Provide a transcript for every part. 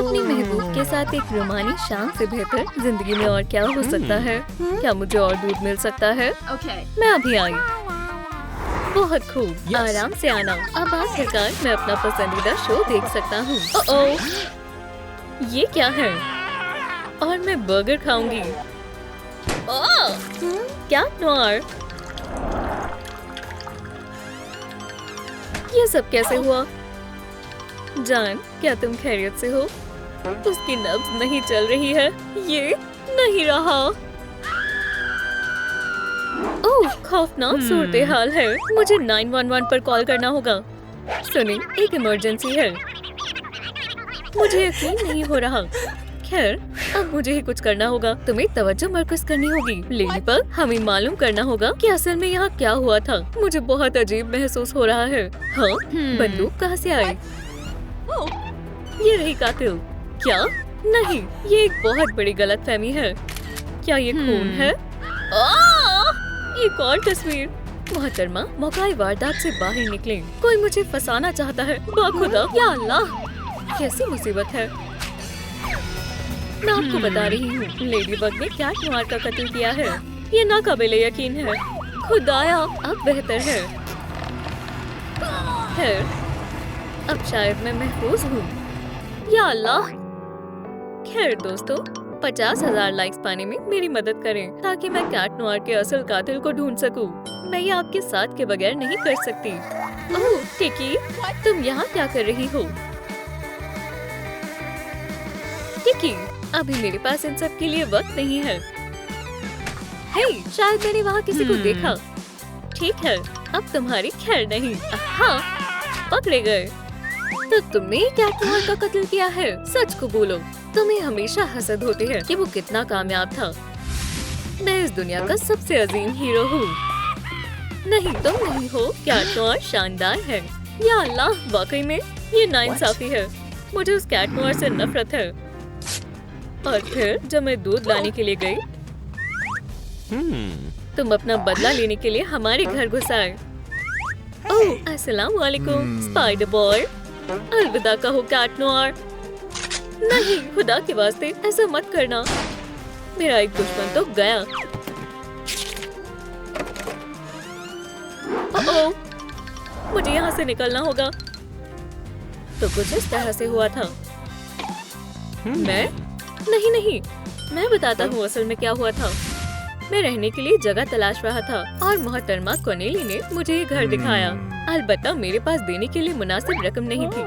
अपनी महबूब के साथ एक रोमानी शाम से बेहतर जिंदगी में और क्या हो सकता है? क्या मुझे और दूध मिल सकता है? मैं अभी आई। बहुत खूब। आराम से आना। अब आखिरकार मैं अपना पसंदीदा शो देख सकता हूँ। ओह, ये क्या है? और मैं बर्गर खाऊंगी। क्या नॉर? ये सब कैसे हुआ? जान, क्या तुम खैरियत से हो? उसकी नब्ज नहीं चल रही है। ये नहीं रहा। ओह, खौफनाक सूरत हाल है। मुझे 911 पर कॉल करना होगा। सुनिए, एक इमरजेंसी है। मुझे यकीन नहीं हो रहा। खैर, अब मुझे ही कुछ करना होगा। तुम्हें तवज्जो मरकज करनी होगी। लेडी पर हमें मालूम करना होगा कि असल में यहाँ क्या हुआ था। मुझे बहुत अजीब महसूस हो रहा है। हाँ, बंदूक कहाँ से आई? ये रही कातिल। क्या? नहीं, ये एक बहुत बड़ी गलतफहमी है। क्या ये खून है? एक और तस्वीर। मोहतरमा, मौका वारदात से बाहर निकले। कोई मुझे फंसाना चाहता है। बाखुदा, या अल्लाह, कैसी मुसीबत है। मैं आपको बता रही हूँ, लेडी बग ने कैट नॉर का कत्ल किया है। ये नाकाबिले यकीन है। खुदाया, अब बेहतर है। खैर, अब शायद मैं महफूज हूँ। या अल्लाह। खैर दोस्तों, 50,000 लाइक्स पाने में मेरी मदद करें ताकि मैं कैट नॉर के असल कातिल को ढूंढ सकूं। मैं ये आपके साथ के बगैर नहीं कर सकती। ओह, टिकी, तुम यहाँ क्या कर रही हो? टिकी, अभी मेरे पास इन सब के लिए वक्त नहीं है। हे, शायद मैंने वहाँ किसी को देखा। ठीक है, अब तुम्हारी खैर नहीं। हाँ, पकड़े गए। तो तुमने कैट नॉर का कत्ल किया है? सच को बोलो। तुम्हें हमेशा हसद होती है कि वो कितना कामयाब था। मैं इस दुनिया का सबसे अजीम हीरो हूँ। नहीं, तुम नहीं हो। कैट नॉर शानदार है। या अल्लाह, वाकई में ये नाइंसाफी है। मुझे उस कैट नॉर से नफरत है। और फिर जब मैं दूध लाने के लिए गई, तुम अपना बदला लेने के लिए हमारे घर घुस आए। ओह, अस्सलाम वालेकुम स्पाइडर बॉय। अलविदा कहो कैट नॉर। नहीं, खुदा के वास्ते ऐसा मत करना। मेरा एक दुश्मन तो गया। ओह, मुझे यहाँ से निकलना होगा। तो कुछ इस तरह से हुआ था। मैं नहीं, मैं बताता हूँ असल में क्या हुआ था। मैं रहने के लिए जगह तलाश रहा था और मोहतरमा कोनेली ने मुझे ये घर दिखाया। अलबत्ता मेरे पास देने के लिए मुनासिब रकम नहीं थी।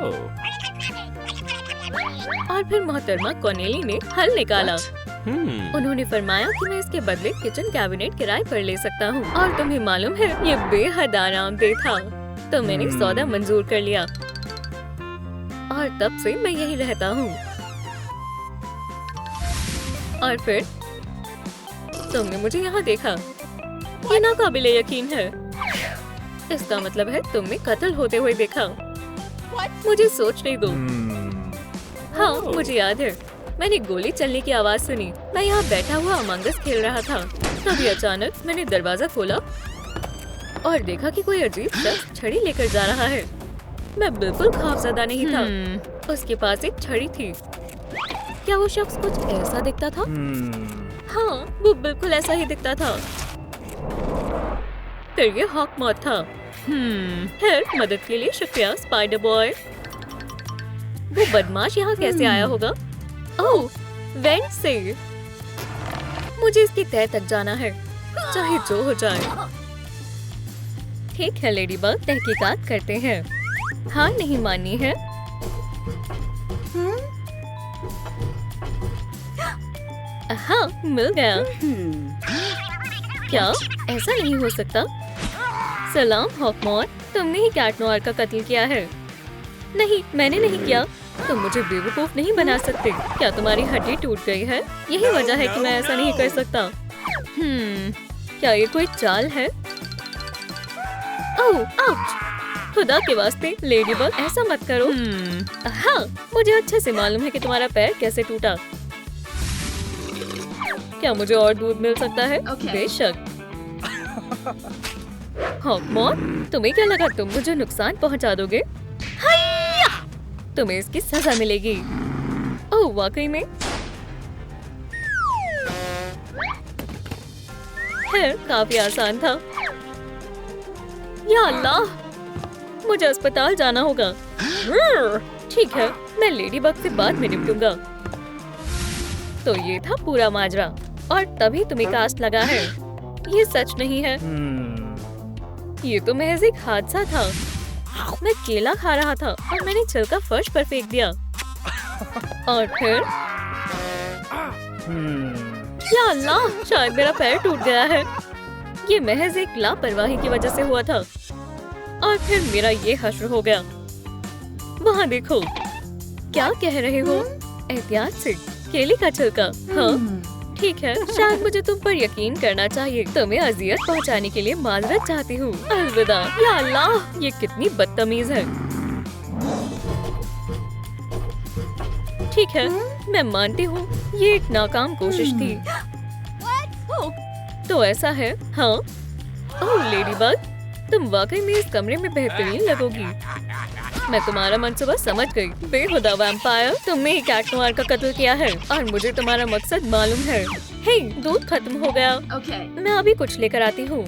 और फिर मोहतरमा कोनेली ने हल निकाला। उन्होंने फरमाया कि मैं इसके बदले किचन कैबिनेट किराए पर ले सकता हूँ। और तुम्हें मालूम है, ये बेहद आरामदेह था। तो मैंने सौदा मंजूर कर लिया और तब से मैं यही रहता हूँ। और फिर तुमने मुझे यहाँ देखा। ये नाकाबिले यकीन है। इसका मतलब है तुमने कत्ल होते हुए देखा। मुझे सोचने दो। हाँ, मुझे याद है। मैंने गोली चलने की आवाज सुनी। मैं यहाँ बैठा हुआ अमंग अस खेल रहा था। तभी अचानक मैंने दरवाजा खोला और देखा कि कोई अजीब शख्स छड़ी लेकर जा रहा है। मैं बिल्कुल खौफजदा नहीं था। उसके पास एक छड़ी थी। क्या वो शख्स कुछ ऐसा दिखता था? हाँ, वो बिल्कुल ऐसा ही दिखता था। फिर ये हॉक मौत था। खैर, मदद के लिए शुक्रिया स्पाइडर बॉय। वो बदमाश यहाँ कैसे आया होगा? ओह, वेंट से। मुझे इसकी तह तक जाना है, चाहे जो हो जाए। ठीक है लेडी बग, तहकीकात करते हैं। हार नहीं माननी है। हाँ, मिल गया। क्या ऐसा नहीं हो सकता? सलाम हॉकमॉर, तुमने ही कैट नॉर का कत्ल किया है। नहीं, मैंने नहीं किया। तुम मुझे बेवकूफ नहीं बना सकते। क्या तुम्हारी हड्डी टूट गई है? यही वजह है कि मैं ऐसा नहीं कर सकता। क्या ये कोई चाल है? ओह, आउच! खुदा के वास्ते लेडी बग, ऐसा मत करो। हाँ, मुझे अच्छे से मालूम है कि तुम्हारा पैर कैसे टूटा। क्या मुझे और दूध मिल सकता है? बेशक। हॉकमॉर, तुम्हें क्या लगा तुम मुझे नुकसान पहुंचा दोगे? तुम्हें इसकी सजा मिलेगी। ओह वाकई में। खैर काफी आसान था। या अल्लाह, मुझे अस्पताल जाना होगा। ठीक है, मैं लेडीबग से बाद में निपटूंगा। तो ये था पूरा माजरा और तभी तुम्हें कास्ट लगा है। ये सच नहीं है। ये तो महज एक हादसा था। मैं केला खा रहा था और मैंने छिलका फर्श पर फेंक दिया। और फिर या अल्लाह, शायद मेरा पैर टूट गया है। ये महज एक लापरवाही की वजह से हुआ था। और फिर मेरा ये हश्र हो गया। वहाँ देखो। क्या कह रहे हो? एहतियात से। केले का छिलका। हाँ ठीक है, शायद मुझे तुम पर यकीन करना चाहिए। तुम्हें अजियत पहुंचाने के लिए माजरत चाहती हूँ। अलविदा। या अल्लाह, ये कितनी बदतमीज है। ठीक है, मैं मानती हूँ ये एक नाकाम कोशिश थी। तो ऐसा है। हाँ ओह लेडीबग, तुम वाकई में इस कमरे में बेहतरीन लगोगी। मैं तुम्हारा मंसूबा समझ गई। बेहुदा वैम्पायर, तुमने ही कैट नोयर का कत्ल किया है और मुझे तुम्हारा मकसद मालूम है। हे, दूध खत्म हो गया। मैं अभी कुछ लेकर आती हूँ।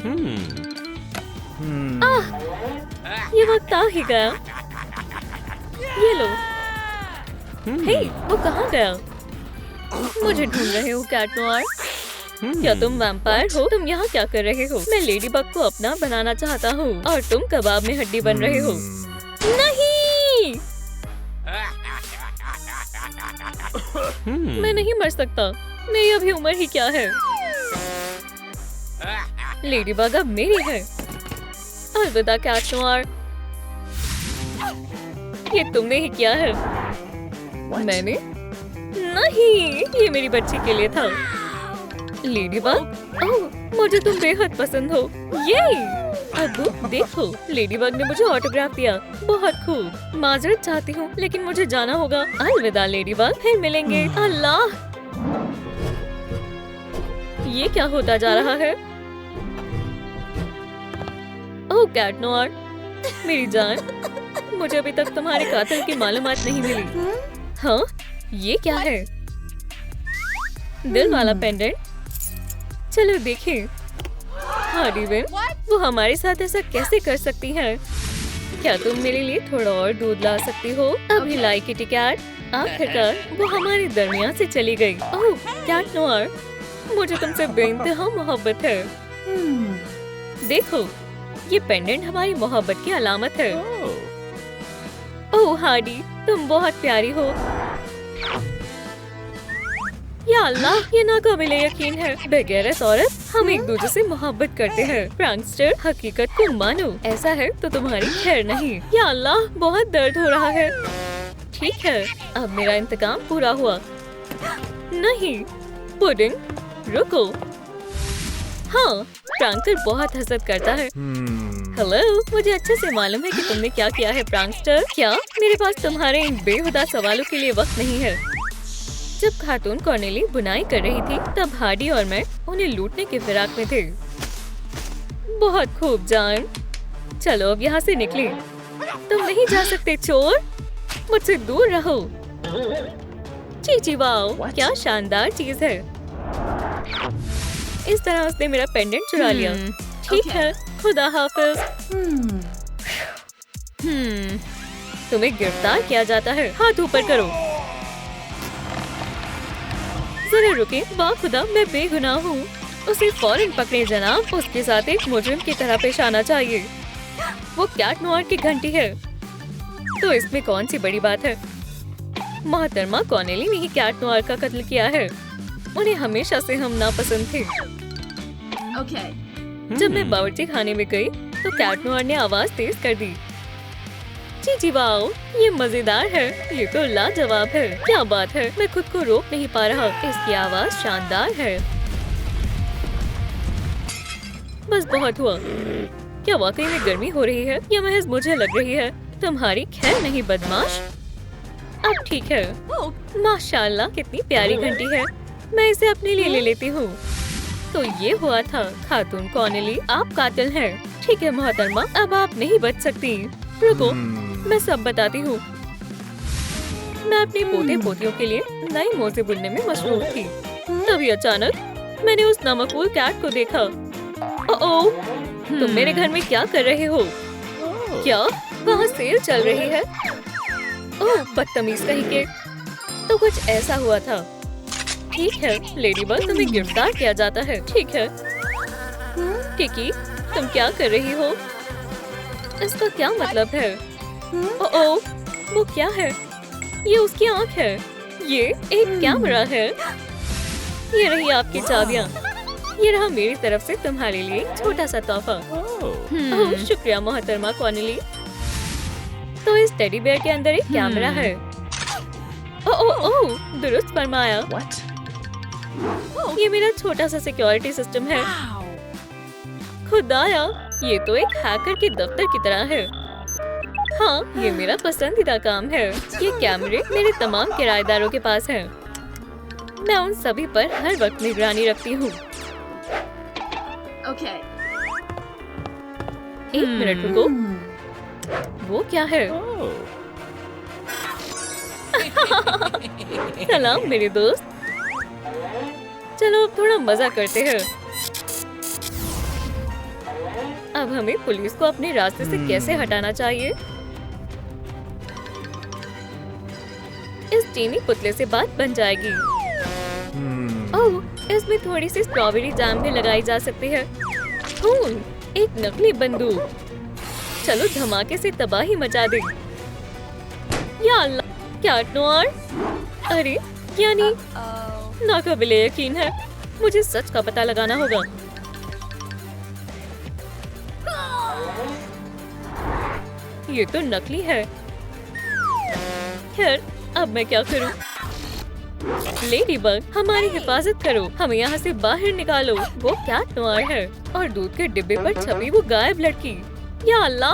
ये वक्त आ ही गया। ये लो। हे, वो कहाँ गया? मुझे ढूंढ रहे हो कैट नोयर? क्या तुम वैम्पायर हो? तुम यहाँ क्या कर रहे हो? मैं लेडीबग को अपना बनाना चाहता हूँ और तुम कबाब में हड्डी बन रहे हो। नहीं, मैं नहीं मर सकता। मेरी अभी उम्र ही क्या है। लेडीबग अब मेरी है। अलविदा कैट नोयर। ये तुमने ही किया है। मैंने नहीं, ये मेरी बच्ची के लिए था। लेडीबग, ओह मुझे तुम बेहद पसंद हो। ये अबू देखो, लेडीबग ने मुझे ऑटोग्राफ दिया। बहुत खूब। माजरत चाहती हूँ लेकिन मुझे जाना होगा। अलविदा लेडीबग, फिर मिलेंगे। अल्लाह, ये क्या होता जा रहा है? ओह कैट नोयर, मेरी जान, मुझे अभी तक तुम्हारे कातिल की मालूमात नहीं मिली। हाँ, ये क्या है? दिल वाला पेंडेंट। चलो देखें। हार्डी विन, वो हमारे साथ ऐसा कैसे कर सकती है? क्या तुम मेरे लिए थोड़ा और दूध ला सकती हो? अभी लाई किटी कैट। आखिरकार वो हमारे दरमियान से चली गई। ओह कैट नोयर, मुझे तुमसे बेइंतहा मोहब्बत है। देखो, ये पेंडेंट हमारी मोहब्बत की अलामत है। ओह हार्डी, तुम बहुत प्यारी हो। या अल्लाह, ये नाकाबिले यकीन है। बेगैरत औरत, हम एक दूसरे से मोहब्बत करते हैं। प्रैंकस्टर, हकीकत को मानो। ऐसा है तो तुम्हारी खैर नहीं। या अल्लाह, बहुत दर्द हो रहा है। ठीक है, अब मेरा इंतकाम पूरा हुआ। नहीं पुडिंग, रुको। हाँ, प्रैंकर बहुत हसद करता है। हेलो, मुझे अच्छे से मालूम है कि तुमने क्या किया है प्रैंकस्टर। क्या मेरे पास तुम्हारे इन बेहुदा सवालों के लिए वक्त नहीं है। जब खातून कॉर्नेली बुनाई कर रही थी तब हार्डी और मैं उन्हें लूटने के फिराक में थे। बहुत खूब जान, चलो अब यहाँ से निकले। तुम नहीं जा सकते चोर, मुझसे दूर रहो। चीची वाओ, क्या शानदार चीज है। इस तरह उसने मेरा पेंडेंट चुरा लिया। ठीक है, खुदा हाफिज। तुम्हें गिरफ्तार किया जाता है। हाथ ऊपर करो। जरा रुके। वाह खुदा, मैं बेगुनाह हूँ। उसे फौरन पकड़े जनाब। उसके साथ एक मुजरिम की तरह पेश आना चाहिए। वो कैट नोयर की घंटी है, तो इसमें कौन सी बड़ी बात है। मोहतरमा कॉर्नेली ने ही कैट नोयर का कत्ल किया है। उन्हें हमेशा से हम नापसंद थे। जब मैं बावर्ची खाने में गई तो कैट नोयर ने आवाज तेज कर दी। जी वाओ, ये मजेदार है। ये तो लाजवाब है। क्या बात है, मैं खुद को रोक नहीं पा रहा। इसकी आवाज शानदार है। बस बहुत हुआ। क्या वाकई में गर्मी हो रही है या महज मुझे लग रही है? तुम्हारी खैर नहीं बदमाश। अब ठीक है। माशाल्लाह, कितनी प्यारी घंटी है। मैं इसे अपने लिए ले लेती हूँ। तो ये हुआ था खातून कॉर्नेली, आप कातिल हैं। ठीक है मोहतरमा, अब आप नहीं बच सकती। रुको, मैं सब बताती हूँ। मैं अपनी पोते पोतियों के लिए नई मोजे बुनने में मशरूफ थी। तभी अचानक मैंने उस नमकूल कैट को देखा। ओह, तुम मेरे घर में क्या कर रहे हो? क्या वहाँ सेल चल रही है? ओह, बदतमीज कहीं के। तो कुछ ऐसा हुआ था। ठीक है लेडीबग, तुम्हें गिरफ्तार किया जाता है। ठीक है। टिकी, तुम क्या कर रही हो? इसका क्या मतलब है? ओह, वो क्या है? ये उसकी आँख है। ये एक कैमरा है। ये रही आपकी चाबियाँ। ये रहा मेरी तरफ से तुम्हारे लिए एक छोटा सा तोहफा। ओह, शुक्रिया मोहतरमा कॉर्नेली। तो इस टेडी बेयर के अंदर एक कैमरा है। ओह, दुरुस्त फरमाया। ये मेरा छोटा सा सिक्योरिटी सिस्टम है। खुदाया, ये तो एक हैकर के दफ्तर की तरह है। हाँ, ये मेरा पसंदीदा काम है। ये कैमरे मेरे तमाम किराएदारों के पास हैं। मैं उन सभी पर हर वक्त निगरानी रखती हूँ। एक मिनट रुको। वो क्या है? सलाम मेरे दोस्त। चलो अब थोड़ा मजा करते हैं। अब हमें पुलिस को अपने रास्ते से कैसे हटाना चाहिए? इस चीनी पुतले से बात बन जाएगी। ओह, इसमें थोड़ी सी स्ट्रॉबेरी जैम भी लगाई जा सकती है। एक नकली बंदूक। चलो धमाके से तबाही मचा दे। या अल्लाह, कैट नोयर। अरे यानी नाकाबिले यकीन है। मुझे सच का पता लगाना होगा। ये तो नकली है। खैर, अब मैं क्या करूं? लेडीबग, हमारी हिफाजत करो। हमें यहाँ से बाहर निकालो। वो कैट नोयर है और दूध के डिब्बे पर छपी वो गायब लड़की। या अल्लाह,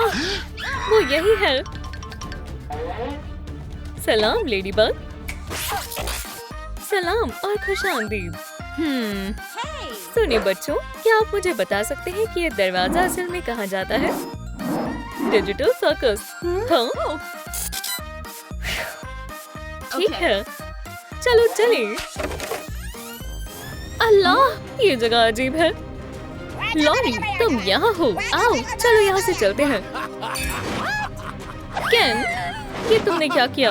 वो यही है। सलाम लेडीबग। सलाम और खुशामदीद। सुनिए बच्चों, क्या आप मुझे बता सकते हैं कि ये दरवाजा असल में कहाँ जाता है? Digital circus. हाँ, ठीक है, चलो चले। अल्लाह, ये जगह अजीब है। लॉरी, तुम यहाँ हो? आओ, चलो यहाँ से चलते हैं। केन, ये तुमने क्या किया?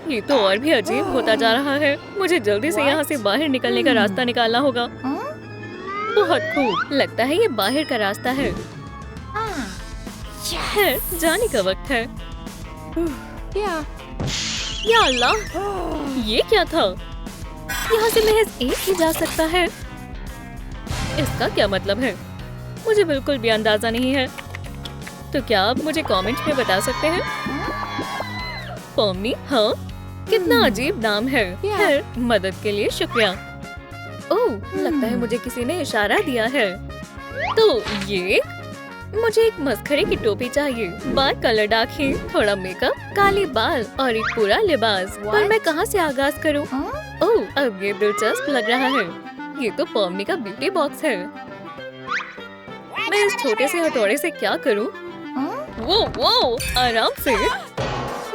ये तो और भी अजीब होता जा रहा है। मुझे जल्दी से यहाँ से बाहर निकलने का रास्ता निकालना होगा। बहुत खूब, लगता है ये बाहर का रास्ता है। खैर, जाने का वक्त है। या अल्लाह, ये क्या था? यहाँ से महज एक ही जा सकता है। इसका क्या मतलब है? मुझे बिल्कुल भी अंदाजा नहीं है। तो क्या आप मुझे कमेंट में बता सकते हैं? पॉमनी, हाँ, कितना अजीब नाम है। खैर, मदद के लिए शुक्रिया। ओह, लगता है मुझे किसी ने इशारा दिया है। तो ये मुझे एक मस्खरे की टोपी चाहिए, बाल कलर डार्क है, थोड़ा मेकअप, काले बाल और एक पूरा लिबास। पर मैं कहाँ से आगाज करूँ? ओह, अब ये दिलचस्प लग रहा है। ये तो पॉमनी का ब्यूटी बॉक्स है। मैं इस छोटे से हथौड़े से क्या करूँ? वो, आराम से।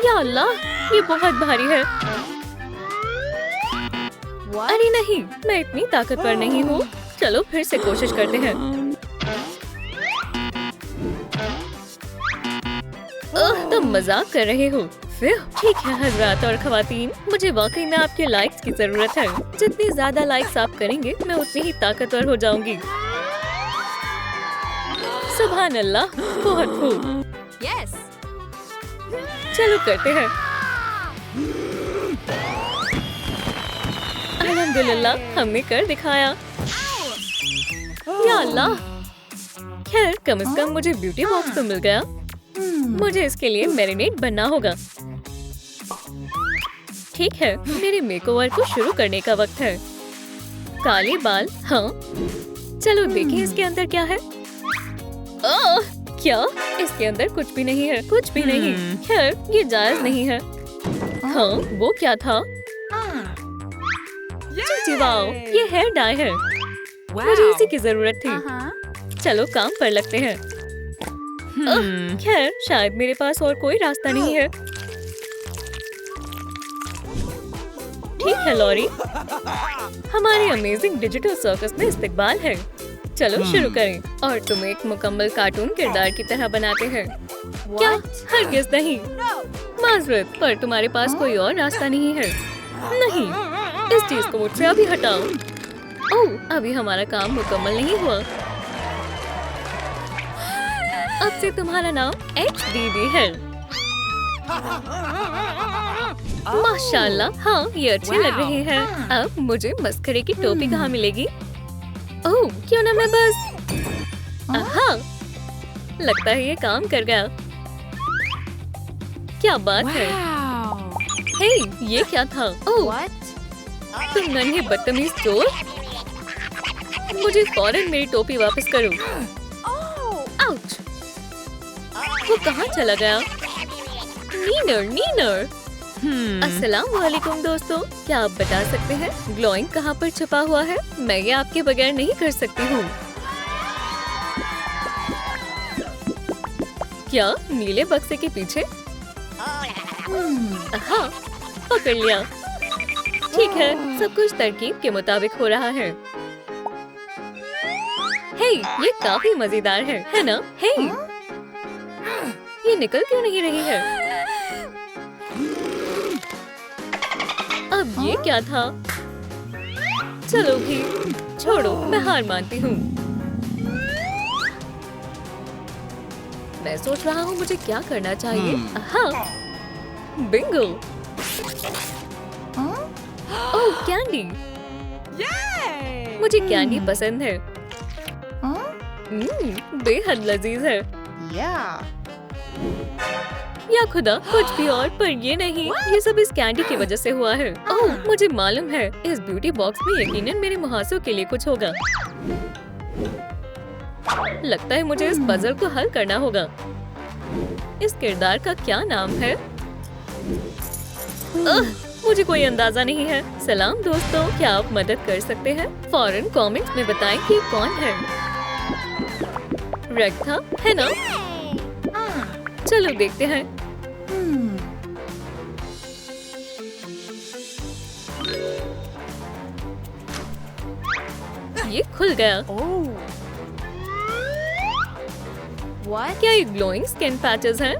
या अल्लाह, ये बहुत भारी है। अरे नहीं, मैं इतनी ताकतवर नहीं हूँ। चलो फिर से कोशिश करते हैं। तुम मजाक कर रहे हो। फिर ठीक है हजरात और खवातीन, मुझे वाकई में आपके लाइक्स की जरूरत है। जितनी ज्यादा लाइक्स आप करेंगे, मैं उतनी ही ताकतवर हो जाऊंगी। सुभान अल्लाह, बहुत खूब। यस, चलो करते हैं। अल्हम्दुलिल्लाह, हमने कर दिखाया। या अल्लाह, खैर कम से कम मुझे ब्यूटी बॉक्स तो मिल गया। मुझे इसके लिए मैरिनेट बनना होगा। ठीक है, मेरे मेकओवर को शुरू करने का वक्त है। काले बाल, हाँ, चलो देखें इसके अंदर क्या है। क्या? इसके अंदर कुछ भी नहीं है, कुछ भी नहीं। खैर, ये जायज नहीं है। हाँ, वो क्या था? जी वाओ, ये हेयर डाई है। मुझे इसी की जरूरत थी। चलो काम पर लगते हैं। खैर, शायद मेरे पास और कोई रास्ता नहीं है। ठीक है लॉरी, हमारे अमेजिंग डिजिटल सर्कस में इस्तकबाल है। चलो शुरू करें। और तुम एक मुकम्मल कार्टून किरदार की तरह बनाते हैं क्या? हरगिज़ नहीं। माजरत, पर तुम्हारे पास कोई और रास्ता नहीं है। नहीं, इस चीज को मुझसे अभी हटाओ। ओह, अभी हमारा काम मुकम्मल नहीं हुआ। अब से तुम्हारा नाम HDD है। माशाल्लाह, हाँ ये अच्छे लग रहे हैं। अब मुझे मस्करे की टोपी कहाँ मिलेगी? ओह, क्यों ना मैं बस। हाँ, लगता है ये काम कर गया। क्या बात है। हे, ये क्या था? ओह, तुम नन्हे बदतमीज चोर, मुझे फौरन मेरी टोपी वापस करो। आउच! वो कहाँ चला गया? नीनर, नीनर। अस्सलाम वालेकुम दोस्तों, क्या आप बता सकते हैं ग्लोइंग कहाँ पर छुपा हुआ है? मैं ये आपके बगैर नहीं कर सकती हूँ। क्या नीले बक्से के पीछे? हाँ, पकड़ लिया। ठीक है, सब कुछ तरकीब के मुताबिक हो रहा है। हे, ये काफी मजेदार है ना? हे, ये निकल क्यों नहीं रही है? अब ये क्या था? चलो भी, छोड़ो, मैं हार मानती हूँ। मैं सोच रहा हूँ मुझे क्या करना चाहिए। हाँ, बिंगो। ओह, कैंडी। मुझे कैंडी पसंद है। बेहद लजीज है। या खुदा, कुछ भी और, पर ये नहीं। ये सब इस कैंडी की वजह से हुआ है। ओह, मुझे मालूम है, इस ब्यूटी बॉक्स में यकीनन मेरे मुहासों के लिए कुछ होगा। लगता है मुझे इस पजल को हल करना होगा। इस किरदार का क्या नाम है? मुझे कोई अंदाजा नहीं है। सलाम दोस्तों, क्या आप मदद कर सकते हैं? फौरन कमेंट्स में बताएं कि कौन है। रेड था, है ना? चलो देखते हैं। ये खुल गया। क्या ये ग्लोइंग स्किन पैचेस हैं?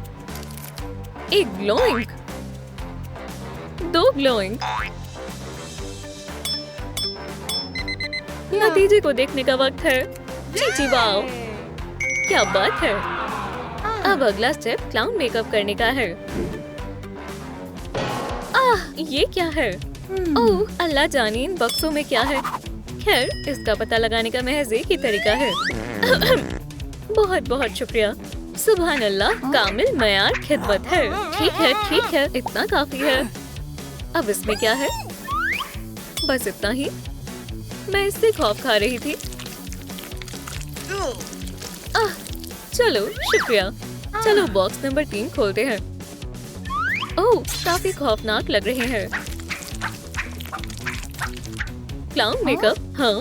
एक ग्लोइंग, दो ग्लोइंग। नतीजे को देखने का वक्त है। चीची वाओ, क्या बात है। अब अगला स्टेप क्लाउन मेकअप करने का है। ये क्या है? ओह अल्लाह जाने इन बक्सों में क्या है। खैर, इसका पता लगाने का महज एक ही तरीका है। बहुत बहुत शुक्रिया। सुभान अल्लाह, कामिल मयार खिदमत है। ठीक है, इतना काफी है। अब इसमें क्या है? बस इतना ही। मैं इससे खौफ खा रही थी। चलो शुक्रिया। चलो बॉक्स नंबर 3 खोलते हैं। ओह, काफी खौफनाक लग रहे हैं। क्लाउन मेकअप, हाँ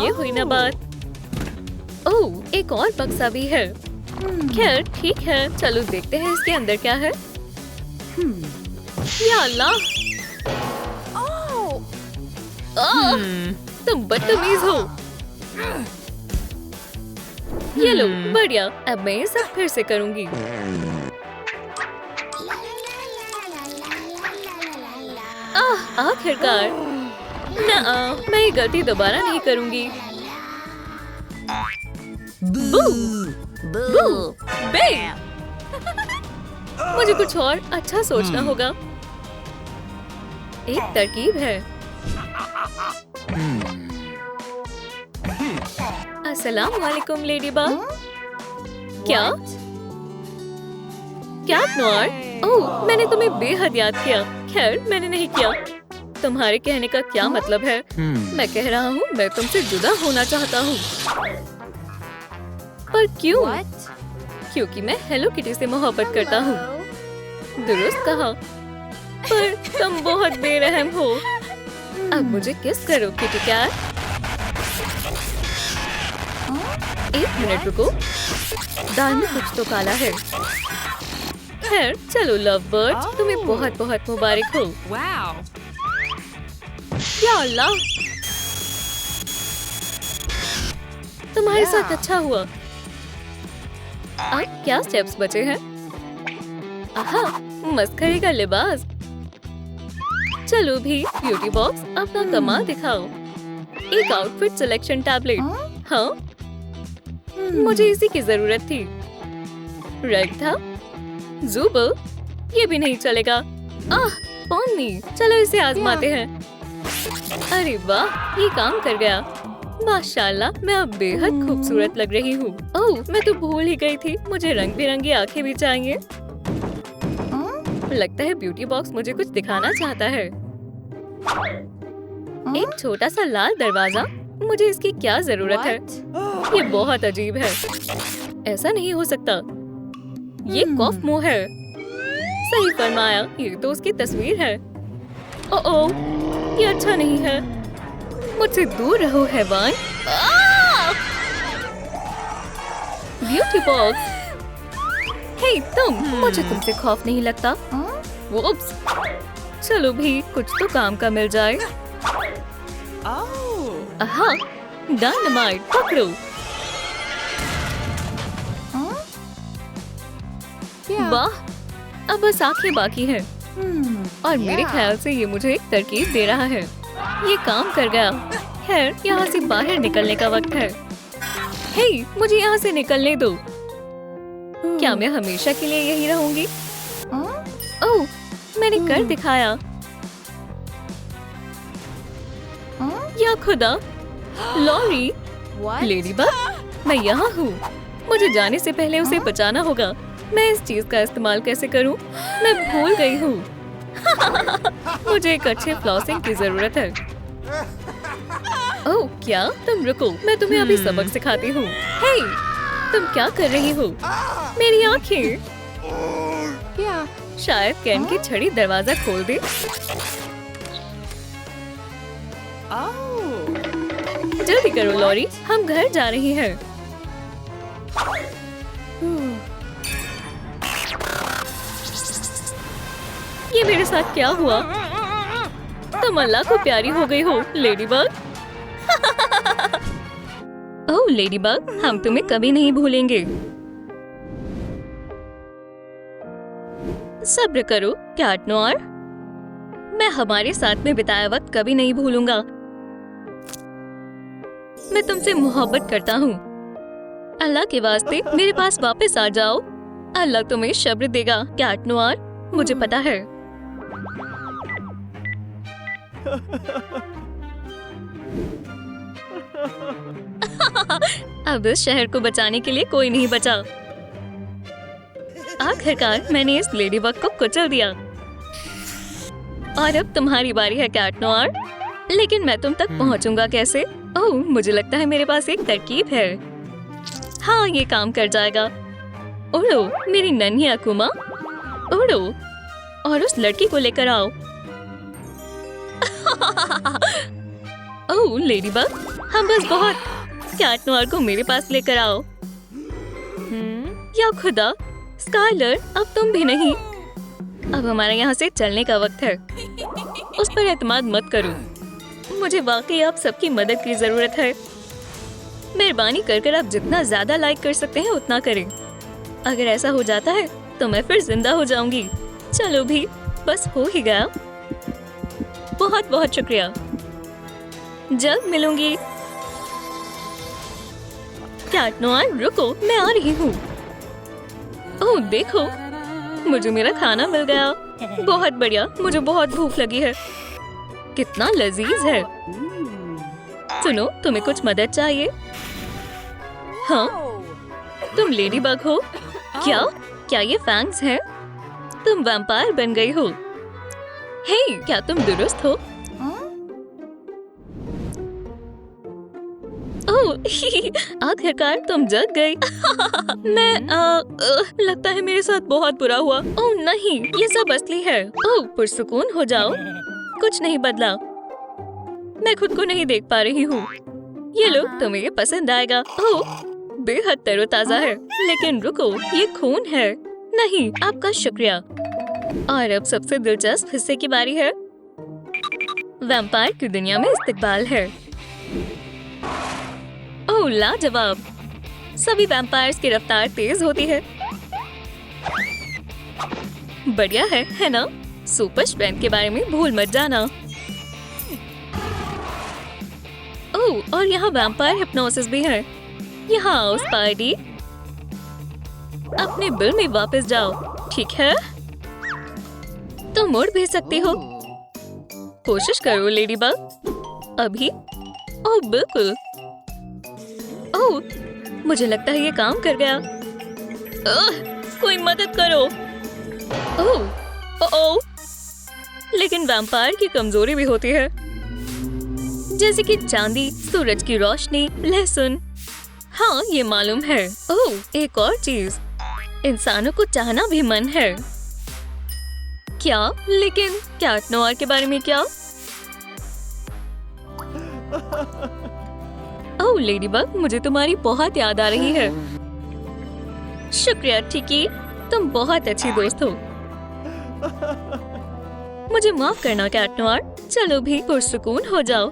ये हुई ना बात। ओह, एक और बक्सा भी है। खैर ठीक है, चलो देखते हैं इसके अंदर क्या है। या अल्लाह, तुम बदतमीज हो। ये लो, बढ़िया। अब मैं ये सब फिर से करूंगी। आखिरकार। ना, मैं ये गलती दोबारा नहीं करूंगी। बू, बू, बे। मुझे कुछ और अच्छा सोचना होगा। एक तरकीब है। अस्सलाम वालेकुम लेडी बाग। क्या नॉर? ओह, मैंने तुम्हें बेहद याद किया। खैर, मैंने नहीं किया। तुम्हारे कहने का क्या मतलब है? मैं कह रहा हूँ मैं तुमसे जुदा होना चाहता हूँ। पर क्यों? क्योंकि मैं हेलो किटी से मोहब्बत करता हूँ। दुरुस्त कहा। पर तुम बहुत बेरहम हो। अब मुझे किस करो किटी कैट। एक मिनट रुको, दाल में कुछ तो काला है। खैर चलो लव बर्ड, तुम्हें बहुत बहुत मुबारक हो। या अल्लाह, तुम्हारे साथ अच्छा हुआ। अब क्या स्टेप्स बचे हैं? आहा, मस्करी का लिबास। चलो भी ब्यूटी बॉक्स, अपना कमाल दिखाओ। एक आउटफिट सिलेक्शन टैबलेट। हाँ, मुझे इसी की जरूरत थी। रेड था, ज़ुबर, ये भी नहीं चलेगा। आह, पोनी, चलो इसे आजमाते हैं। अरे वाह, ये काम कर गया। माशाल्लाह, मैं अब बेहद खूबसूरत लग रही हूँ। ओह, मैं तो भूल ही गई थी, मुझे रंग बिरंगी आंखें भी चाहिए। लगता है ब्यूटी बॉक्स मुझे कुछ दिखाना चाहता है। एक छोटा सा लाल दरवाजा, मुझे इसकी क्या जरूरत है? ये बहुत अजीब है, ऐसा नहीं हो सकता। ये कॉफ मुंह है। सही फरमाया, ये तो उसकी तस्वीर है। ओह, ये अच्छा नहीं है। मुझसे दूर रहो हैवान। ब्यूटी बॉक्स, हे तुम, मुझे तुमसे खौफ नहीं लगता। वुप्स, चलो भी कुछ तो काम का मिल जाए। आहा, डायनामाइट पकड़ो। वाह, अब बस आंखें बाकी हैं। और मेरे ख्याल से ये मुझे एक तरकीब दे रहा है। ये काम कर गया। खैर, यहाँ से बाहर निकलने का वक्त है। हे, मुझे यहाँ से निकलने दो। क्या मैं हमेशा के लिए यही रहूंगी? ओह, मैंने कर दिखाया। या खुदा, लॉरी, लेडीबग, मैं यहाँ हूँ। मुझे जाने से पहले उसे बचाना होगा। मैं इस चीज का इस्तेमाल कैसे करूँ? मैं भूल गई हूँ। मुझे एक अच्छे फ्लॉसिंग की जरूरत है। ओह, क्या? तुम रुको, मैं तुम्हें अभी सबक सिखाती हूँ। हे, तुम क्या कर रही हो? मेरी आँखें। क्या? शायद कैन की छड़ी दरवाजा खोल दे। जल्दी करो लॉरी, हम घर जा रही हैं। ये मेरे साथ क्या हुआ? तुम अल्लाह को प्यारी हो गई हो, लेडीबग। ओह लेडीबग, हम तुम्हें कभी नहीं भूलेंगे। सब्र करो कैट नोयर, मैं हमारे साथ में बिताया वक्त कभी नहीं भूलूंगा। मैं तुमसे मोहब्बत करता हूँ। अल्लाह के वास्ते मेरे पास वापस आ जाओ। अल्लाह तुम्हें सब्र देगा कैट नोयर, मुझे पता है। अब इस शहर को बचाने के लिए कोई नहीं बचा। आखिरकार मैंने इस लेडीबग को कुचल दिया। और अब तुम्हारी बारी है कैट नोयर, लेकिन मैं तुम तक पहुंचूंगा कैसे? ओह, मुझे लगता है मेरे पास एक तरकीब है। हाँ, ये काम कर जाएगा। उड़ो मेरी नन्ही अकुमा, उड़ो और उस लड़की को लेकर आओ। ओह लेडीबग, हम बस बहुत। कैट नोयर को मेरे पास लेकर आओ। या खुदा, स्काइलर, अब तुम भी नहीं। अब हमारे यहाँ से चलने का वक्त है। उस पर एतमाद मत करो। मुझे वाकई आप सबकी मदद की जरूरत है। मेहरबानी कर आप जितना ज्यादा लाइक कर सकते हैं उतना करें। अगर ऐसा हो जाता है तो मैं फिर जिंदा हो जाऊंगी। चलो भी, बस हो ही गया। बहुत बहुत शुक्रिया, जल्द मिलूंगी। कैट नोयर, रुको, मैं आ रही हूँ। ओह देखो, मुझे मेरा खाना मिल गया। बहुत बढ़िया, मुझे बहुत भूख लगी है। कितना लजीज है। सुनो, तुम्हें कुछ मदद चाहिए? हाँ, तुम लेडीबग हो क्या? क्या ये फैंग्स है? तुम वैम्पायर बन गई हो। हे, क्या तुम दुरुस्त हो? ओह, आखिरकार तुम जग गई। लगता है मेरे साथ बहुत बुरा हुआ। ओह नहीं, ये सब असली है। ओह, पुरसुकून हो जाओ, कुछ नहीं बदला। मैं खुद को नहीं देख पा रही हूँ। ये लो, तुम्हें ये पसंद आएगा। ओह, बेहद तरोताजा है। लेकिन रुको, ये खून है। नहीं, आपका शुक्रिया। और अब सबसे दिलचस्प हिस्से की बारी है। वैम्पायर की दुनिया में इस्तकबाल है। ओह लाजवाब! सभी वैम्पायर्स की रफ्तार तेज होती है। बढ़िया है ना? सुपर स्ट्रेंथ के बारे में भूल मत जाना। ओह, और यहाँ वैम्पायर हिप्नोसिस भी है। यहाँ आओ स्पाइडी, अपने बिल में वापस जाओ, ठीक है? तुम उड़ भी सकती हो। कोशिश करो लेडीबग। अभी? ओह बिल्कुल। ओह, मुझे लगता है ये काम कर गया। कोई मदद करो। ओह, लेकिन वैम्पायर की कमजोरी भी होती है, जैसे कि चांदी, सूरज की रोशनी, लहसुन। हाँ, ये मालूम है। ओह, एक और चीज, इंसानों को चाहना भी मन है। क्या? लेकिन कैट नोयर के बारे में क्या? ओह लेडीबग, मुझे तुम्हारी बहुत याद आ रही है। शुक्रिया टिकी, तुम बहुत अच्छी दोस्त हो। मुझे माफ करना कैट नोयर। चलो भी पुरसुकून हो जाओ।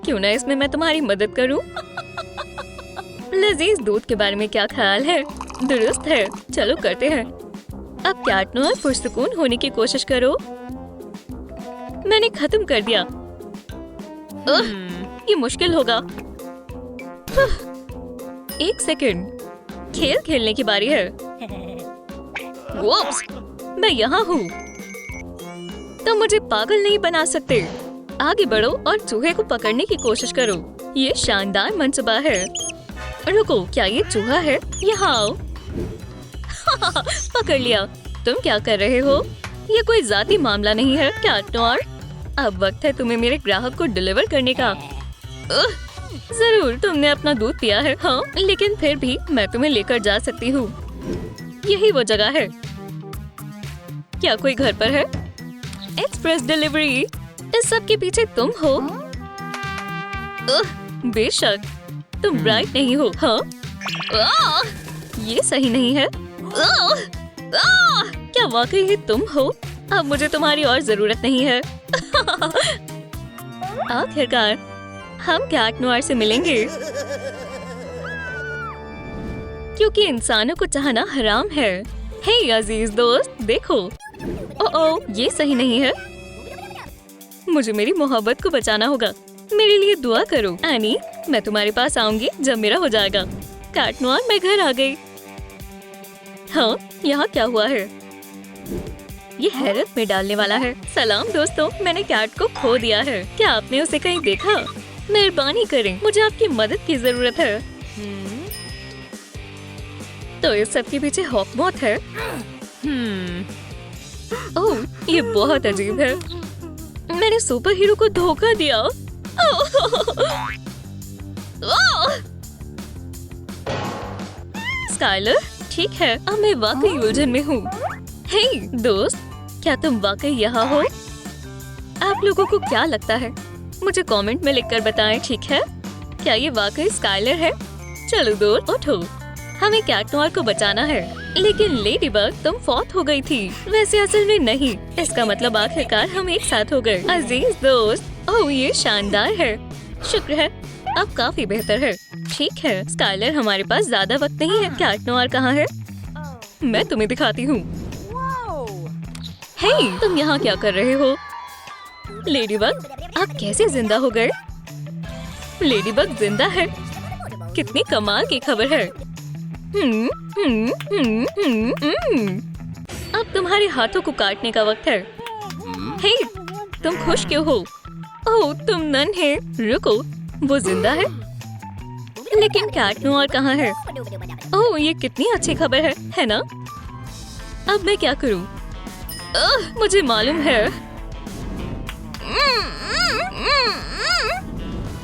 क्यों ना इसमें मैं तुम्हारी मदद करूं? लजीज दूध के बारे में क्या ख्याल है? दुरुस्त है, चलो करते हैं। अब कैट नोयर पुरसुकून होने की कोशिश करो। मैंने खत्म कर दिया। ये मुश्किल होगा। एक सेकंड, खेल खेलने की बारी है। वोप्स, मैं यहाँ हूँ। तुम मुझे पागल नहीं बना सकते। आगे बढ़ो और चूहे को पकड़ने की कोशिश करो। ये शानदार मंसूबा है। रुको, क्या ये चूहा है? यहाँ आओ। पकड़ लिया। तुम क्या कर रहे हो? ये कोई जाती मामला नहीं है कैट नोयर। अब वक्त है तुम्हें मेरे ग्राहक को डिलीवर करने का। जरूर, तुमने अपना दूध पिया है। हाँ, लेकिन फिर भी मैं तुम्हें लेकर जा सकती हूँ। यही वो जगह है। क्या कोई घर पर है? Express delivery. इस सब के पीछे तुम हो? बेशक, तुम ब्राइट नहीं हो। हाँ? ये सही नहीं है। क्या वाकई ही तुम हो? अब मुझे तुम्हारी और जरूरत नहीं है। आखिरकार हम कैट नोयर से मिलेंगे, क्योंकि इंसानों को चाहना हराम है। हे अजीज दोस्त, देखो। ओह, ये सही नहीं है। मुझे मेरी मोहब्बत को बचाना होगा। मेरे लिए दुआ करो एनी। मैं तुम्हारे पास आऊंगी जब मेरा हो जाएगा। कैट नोयर, मैं घर आ गई। हाँ, यहाँ क्या हुआ है? ये हैरत में डालने वाला है। सलाम दोस्तों, मैंने कैट को खो दिया है। क्या आपने उसे कहीं देखा? मेहरबानी करें, मुझे आपकी मदद की जरूरत है। तो इस सब के पीछे हॉकमॉथ है। ओह, ये बहुत अजीब है। मैंने सुपर हीरो को धोखा दिया। स्काइलर, ठीक है, अब मैं वाकई उलझन में हूँ। हे दोस्त, क्या तुम वाकई यहाँ हो? आप लोगों को क्या लगता है? मुझे कमेंट में लिखकर बताएं, ठीक है? क्या ये वाकई स्काइलर है? चलो दोस्त, उठो, हमें कैट नोयर को बचाना है। लेकिन लेडीबग, तुम फौत हो गई थी। वैसे असल में नहीं। इसका मतलब आखिरकार हम एक साथ हो गए। अजीज दोस्त, ओह ये शानदार है। शुक्र है, अब काफी बेहतर है। ठीक है स्काइलर, हमारे पास ज्यादा वक्त नहीं है। कैट नोयर कहाँ है? मैं तुम्हें दिखाती हूँ। हे, तुम यहाँ क्या कर रहे हो? लेडीबग, आप कैसे जिंदा हो गए? लेडीबग जिंदा है? कितनी कमाल की खबर है। अब तुम्हारे हाथों को काटने का वक्त है। हे, तुम खुश क्यों हो? ओह, तुम नन्हे। रुको, वो जिंदा है? लेकिन कैट नोयर कहाँ है? ओह, ये कितनी अच्छी खबर है ना? अब मैं क्या करूं? मुझे मालूम है।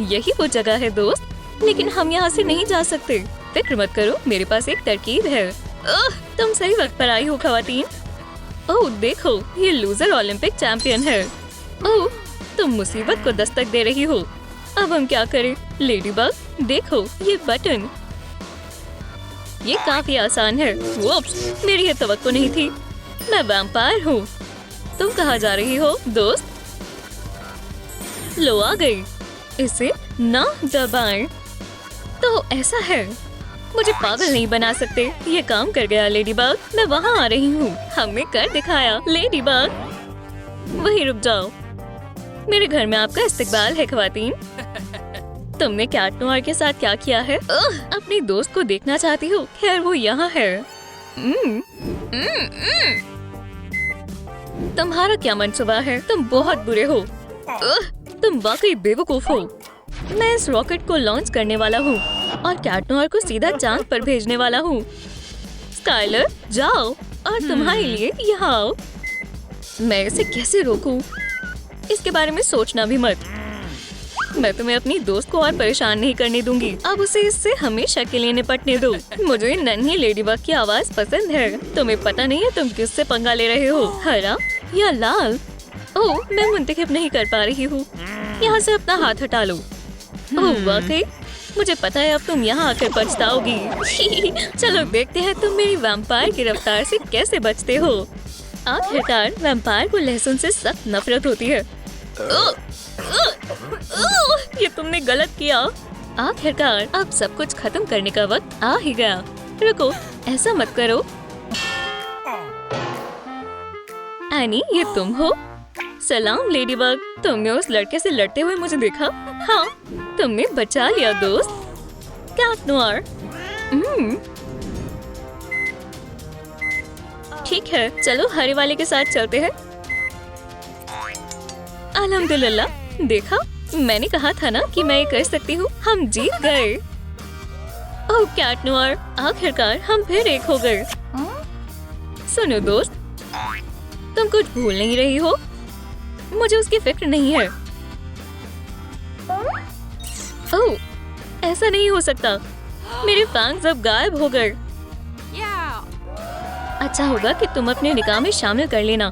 यही वो जगह है दोस्त, लेकिन हम यहाँ से नहीं जा सकते। फिक्र मत करो, मेरे पास एक तरकीब है। तुम सही वक्त पर आई हो खवातीन। ओह देखो, ये लूजर ओलंपिक चैंपियन है। ओह, तुम मुसीबत को दस्तक दे रही हो। अब हम क्या करें? लेडीबग, देखो ये बटन। ये काफी आसान है। वोप्स, मेरी ये तवक्को नहीं थी। मैं वैम्पायर हूँ। तुम कहाँ जा रही हो दोस्त? लो आ गई। इसे ना दबाएं। तो ऐसा है, मुझे पागल नहीं बना सकते। ये काम कर गया लेडीबग। मैं वहाँ आ रही हूँ। हमने कर दिखाया लेडीबग। वहीं रुक जाओ। मेरे घर में आपका इस्तकबाल है ख्वातीन। तुमने कैट नोयर के साथ क्या किया है? अपनी दोस्त को देखना चाहती हो? खैर वो यहाँ है। तुम्हारा क्या मनसूबा है? तुम बहुत बुरे हो। तुम वाकई बेवकूफ हो। मैं इस रॉकेट को लॉन्च करने वाला हूँ और कैट नोयर को सीधा चांद पर भेजने वाला हूँ। स्काइलर जाओ और तुम्हारे लिए यहाँ आओ। मैं इसे कैसे रोकूं? इसके बारे में सोचना भी मत। मैं तुम्हें अपनी दोस्त को और परेशान नहीं करने दूंगी। अब उसे इससे हमेशा के लिए निपटने दो। मुझे नन्ही लेडीबग की आवाज पसंद है। तुम्हें पता नहीं है तुम किससे पंगा ले रहे हो, हरा या लाल? ओह, मैं मुंतखब नहीं कर पा रही हूँ। यहाँ से अपना हाथ हटा लो। ओह वाकई, मुझे पता है अब तुम यहाँ आकर पछताओगी। चलो देखते हैं तुम मेरी वैम्पायर की रफ्तार से कैसे बचते हो। आखिरकार वैम्पायर को लहसुन से सख्त नफरत होती है। ये तुमने गलत किया। आखिरकार अब सब कुछ खत्म करने का वक्त आ ही गया। रुको, ऐसा मत करो। एनी, ये तुम हो? सलाम लेडीबग। तुमने उस लड़के से लड़ते हुए मुझे देखा? हाँ, तुमने बचा लिया दोस्त। Cat Noir. ठीक है, चलो हरे वाले के साथ चलते हैं। अल्हम्दुलिल्लाह, देखा, मैंने कहा था ना कि मैं ये कर सकती हूँ। हम जीत गए। ओह कैट नोयर, आखिरकार हम फिर एक हो गए। सुनो दोस्त, तुम कुछ भूल नहीं रही हो? मुझे उसकी फिक्र नहीं है। ओह, ऐसा नहीं हो सकता। मेरे फैंस अब गायब हो गए। अच्छा होगा कि तुम अपने निकाह में शामिल कर लेना।